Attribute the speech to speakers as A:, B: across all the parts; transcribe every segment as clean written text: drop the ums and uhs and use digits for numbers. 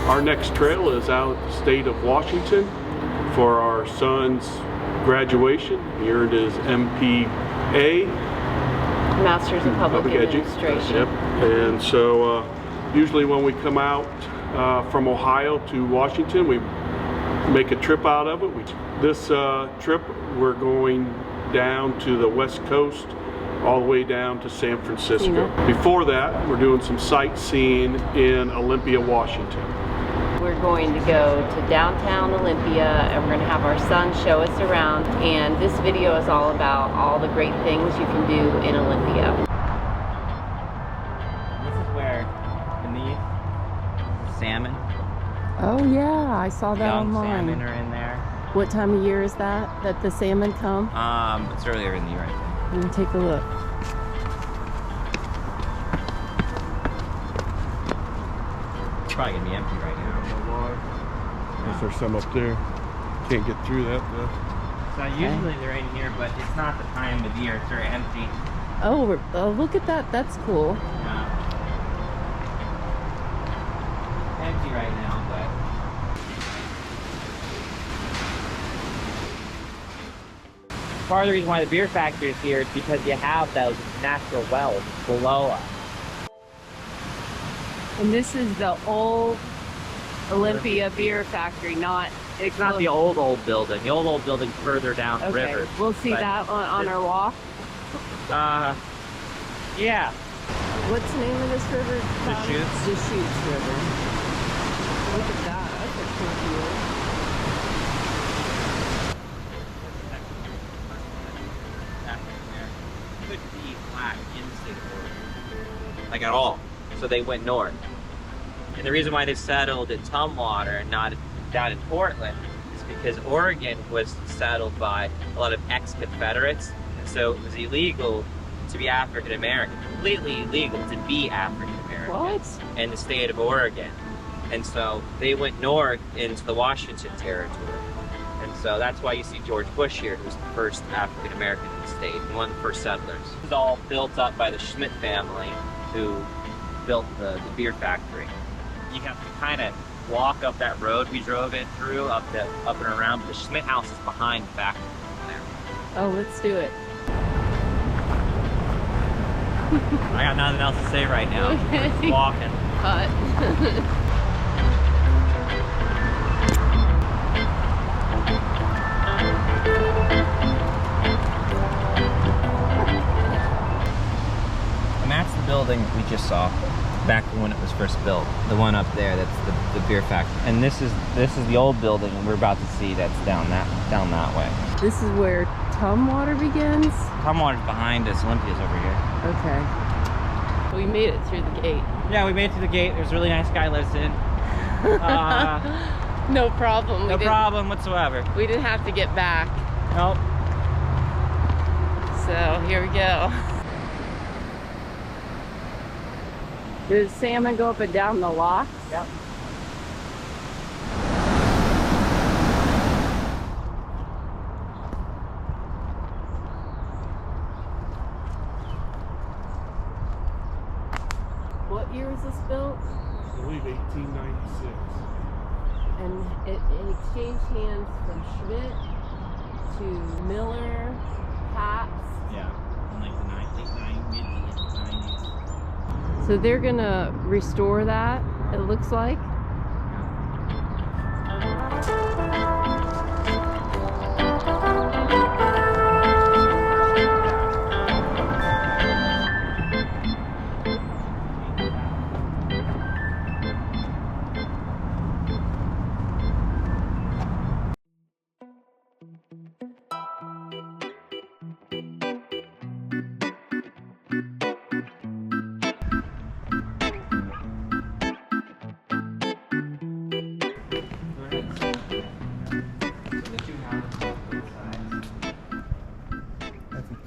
A: Our next trail is out of the state of Washington for our son's graduation. He earned his MPA.
B: Masters in Public Administration.
A: Yep. And so usually when we come out from Ohio to Washington, we make a trip out of it. This trip, we're going down to the West Coast, all the way down to San Francisco. Before that, we're doing some sightseeing in Olympia, Washington.
B: We're going to go to downtown Olympia and we're going to have our son show us around, and this video is all about all the great things you can do in Olympia.
C: This is where beneath salmon.
B: Oh yeah, I saw that
C: Young
B: online.
C: salmon are in there.
B: What time of year is that the salmon come?
C: It's earlier in the year, I think.
B: Let me take a look.
C: It's probably gonna be empty right now.
A: There's some up there. Can't get through that though.
C: So usually they're in here, but it's not the time of year. They're empty.
B: Oh, look at that. That's cool.
C: Yeah. Empty right now, but. Part of the reason why the beer factory is here is because you have those natural wells below us.
B: And this is the old Olympia Beer Factory,
C: It's not the old building. The old building's further down the river.
B: We'll see that on our walk.
C: Yeah.
B: What's the name of this river?
C: Deschutes.
B: Deschutes River. Look at that. That's a cool view.
C: Couldn't be flat in the state of Oregon, like at all. So they went north. And the reason why they settled in Tumwater and not down in Portland is because Oregon was settled by a lot of ex-Confederates, and so it was illegal to be African American, completely illegal to be African American in the state of Oregon. And so they went north into the Washington territory. And so that's why you see George Bush here, who was the first African American in the state, and one of the first settlers. This is all built up by the Schmidt family, who built the beer factory. You have to kind of walk up that road we drove it through, up and around. But the Schmidt house is behind the factory there.
B: Oh, let's do it.
C: I got nothing else to say right now.
B: Okay.
C: Just walking.
B: Cut.
C: And that's the building we just saw back when it was first built. The one up there, that's the beer factory. And this is the old building we're about to see that's down that way.
B: This is where Tumwater begins?
C: Tumwater's behind us, Olympia's over here.
B: Okay. We made it through the gate.
C: Yeah, we made it through the gate. There's a really nice guy lives in.
B: No problem.
C: No problem whatsoever.
B: We didn't have to get back.
C: Nope.
B: So here we go. Does salmon go up and down the locks?
C: Yep.
B: What year was this built?
A: I believe 1896.
B: And it exchanged hands from Schmidt to Miller, Pat's.
C: Yeah, in like the mid-90s.
B: So they're gonna restore that, it looks like.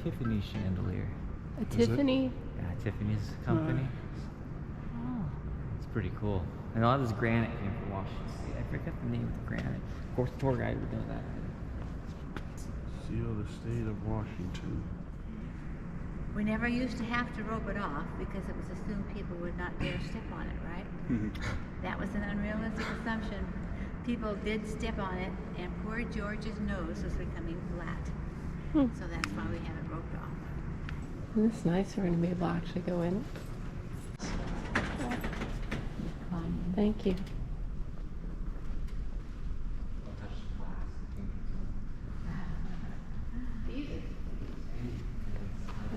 C: Tiffany chandelier.
B: A Tiffany?
C: Yeah, Tiffany's company.
B: Oh.
C: It's pretty cool. And a lot of this granite came from Washington State. I forget the name of the granite. Of course, the tour guide would know that.
A: Seal the state of Washington.
D: We never used to have to rope it off because it was assumed people would not dare step on it, right? That was an unrealistic assumption. People did step on it, and poor George's nose was becoming flat. So that's why we had it roped off.
B: Isn't this nice? We're going to be able to actually go in. Thank you.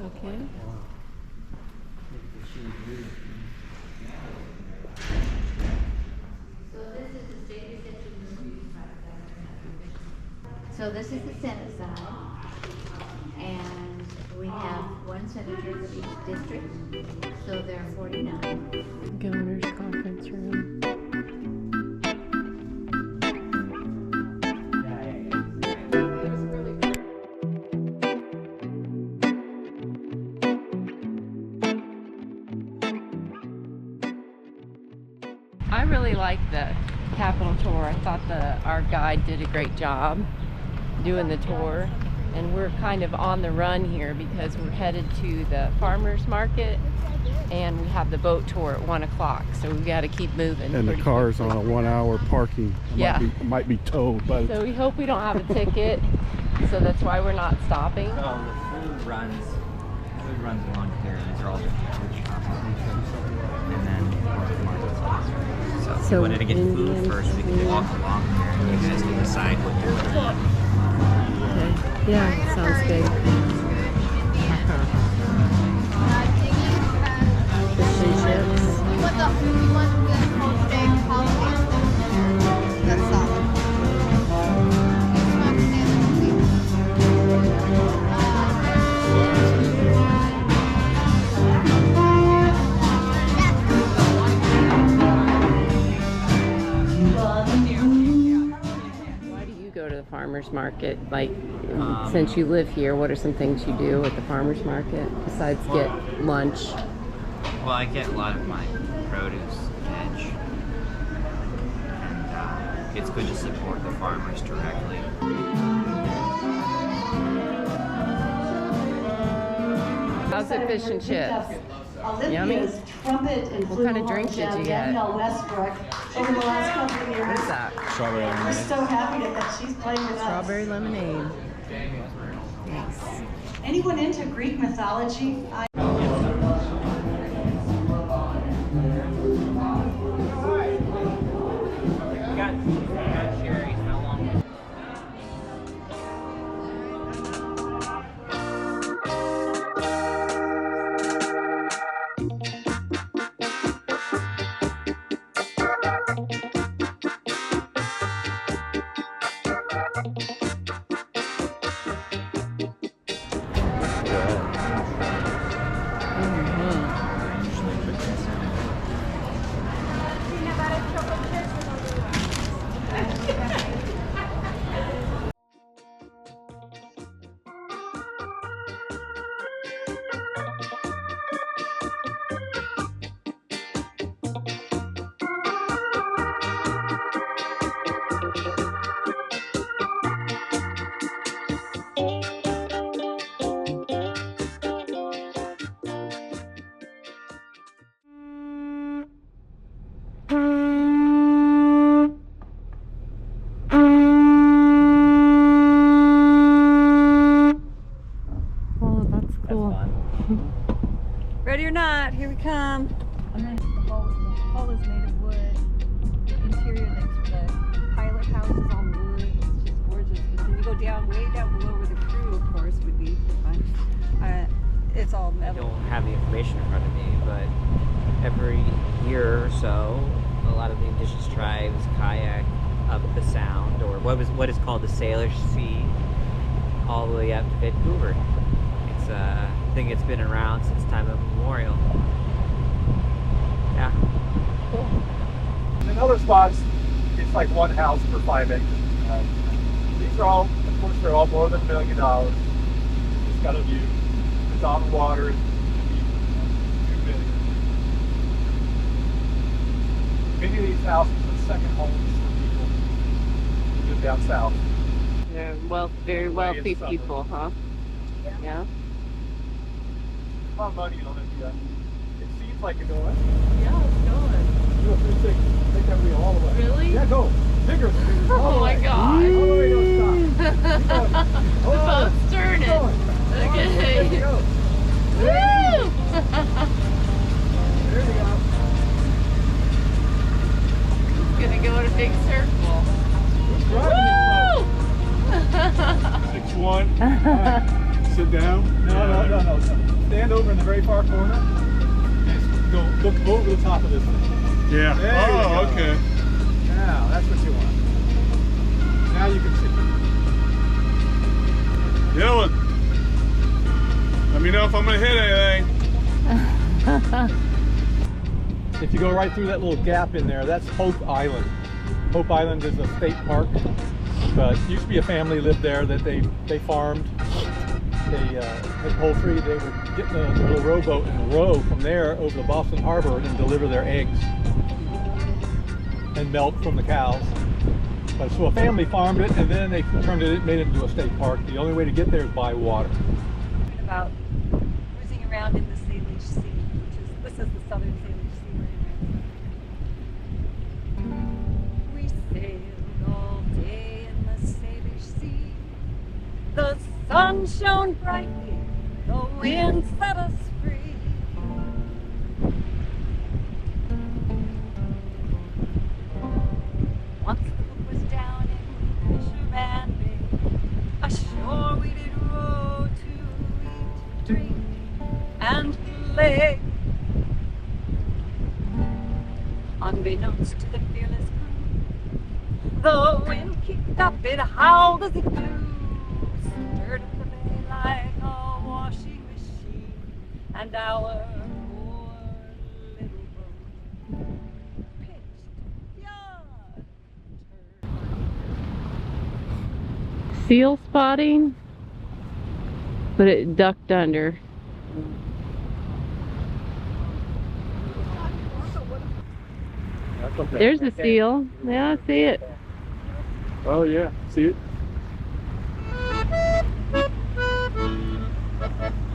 B: Okay.
D: So this is the Senate side, and we have one senator for each district, so there are 49.
B: Governor's conference room. I really like the Capitol tour. I thought our guide did a great job doing the tour, and we're kind of on the run here because we're headed to the farmers market, and we have the boat tour at 1 o'clock, so we've got to keep moving.
A: And the car's on a 1 hour parking.
B: Yeah.
A: Might be towed, but
B: So we hope we don't have a ticket, so that's why we're not stopping.
C: Oh, the food runs along here, and these are all the food shops. And then the market's. So if you wanted to get food first, we can walk along here, and you guys can decide what you want to eat.
B: Okay. Yeah, sounds good. Fish and chips. Why do you go to the farmers market? Like, since you live here, what are some things you do at the farmers market besides get lunch?
C: Well, I get a lot of my produce, veg, and it's good to support the farmers directly.
B: How's it, fish and chips? Yummy?
E: Olympia's trumpet and
B: What kind of drink did you get?
E: Danielle Westbrook over the last couple of years.
B: What is that?
C: Strawberry
E: We're so happy that she's playing with
B: Strawberry
E: us.
B: lemonade. Nice.
E: Anyone into Greek mythology?
B: Oh, that's cool.
F: Ready or not, here we come. The hull is made of wood. The interior, the pilot house is all wood. It's just gorgeous. But then you go down, way down below where the crew, of course, would be. It's all
C: I
F: metal.
C: don't have the information in front of me, but every year or so, a lot of the indigenous tribes kayak up the Sound, or what is called the Sailor Sea, all the way up to Vancouver. It's I think it's been around since time immemorial. Yeah.
G: In other spots, it's like one house for 5 acres. These are all, of course, they're all more than $1 million. It's got a view. It's on the water. It's 2 million. Many of these houses are second homes for people who live down south.
B: They're very wealthy people, huh? Yeah.
G: A lot of money on it. Yeah. It seems like you're going.
F: Yeah, it's going.
G: You know, 360. Take that wheel all the way.
B: Really?
G: Yeah, go. Vigorous.
B: Oh
G: All the
B: my
G: way.
B: God.
G: All the way, don't stop. Keep going.
B: The boat's turning.
G: Keep going.
B: Okay.
G: There you go.
B: Woo!
G: There you go.
B: It's gonna go in a big circle.
G: Driving this boat.
A: 6-1. Sit down.
G: No. Stand over in the very far corner and go look over the top of this thing.
A: Yeah.
G: There you go.
A: Okay.
G: Now, that's what you want. Now you can see.
A: Dylan, let me know if I'm gonna hit anything.
G: If you go right through that little gap in there, that's Hope Island. Hope Island is a state park, but used to be a family lived there that they farmed. They had poultry. They would get in the little rowboat and row from there over to Boston Harbor and deliver their eggs and milk from the cows. But so a family farmed it, and then they turned it, made it into a state park. The only way to get there is by water.
F: About cruising around in the Salish Sea, this is the southern Salish Sea right here. We sailed all day in the Salish Sea. The sun shone brightly, the wind set us free. Once the boat was down in Fisherman Bay, ashore we did row to eat, drink, and play. Unbeknownst to the fearless crew, the wind kicked up, it howled as it blew, stirred up the bay like a washing machine, and our poor little boat pitched yard turned.
B: Seal spotting, but it ducked under.
G: That's okay.
B: There's a seal. Yeah, I see it.
A: Oh yeah. See it?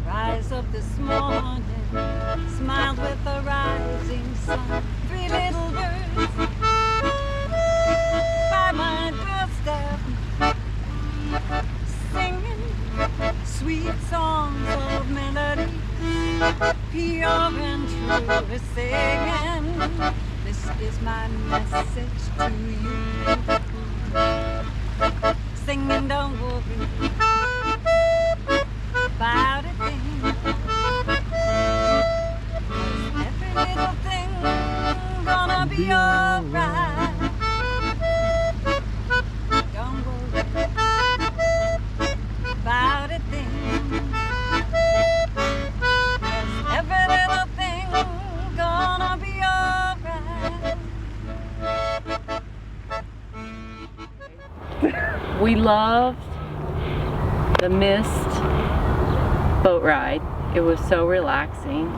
F: Rise up this morning, smiled with the rising sun. 3 little birds by my doorstep, singing sweet songs of melody, pure and true, singing. This is my message to you. Singing, don't worry about a thing. Every little thing gonna be alright. Don't worry about a thing. Every little thing gonna be alright.
B: We loved the mist boat ride. It was so relaxing.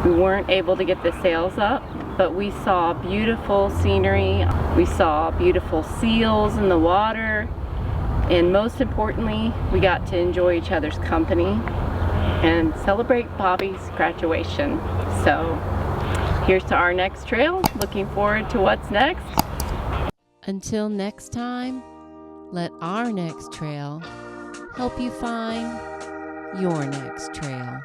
B: We weren't able to get the sails up, but we saw beautiful scenery. We saw beautiful seals in the water, and most importantly, we got to enjoy each other's company and celebrate Bobby's graduation. So here's to our next trail. Looking forward to what's next. Until next time, let our next trail help you find your next trail.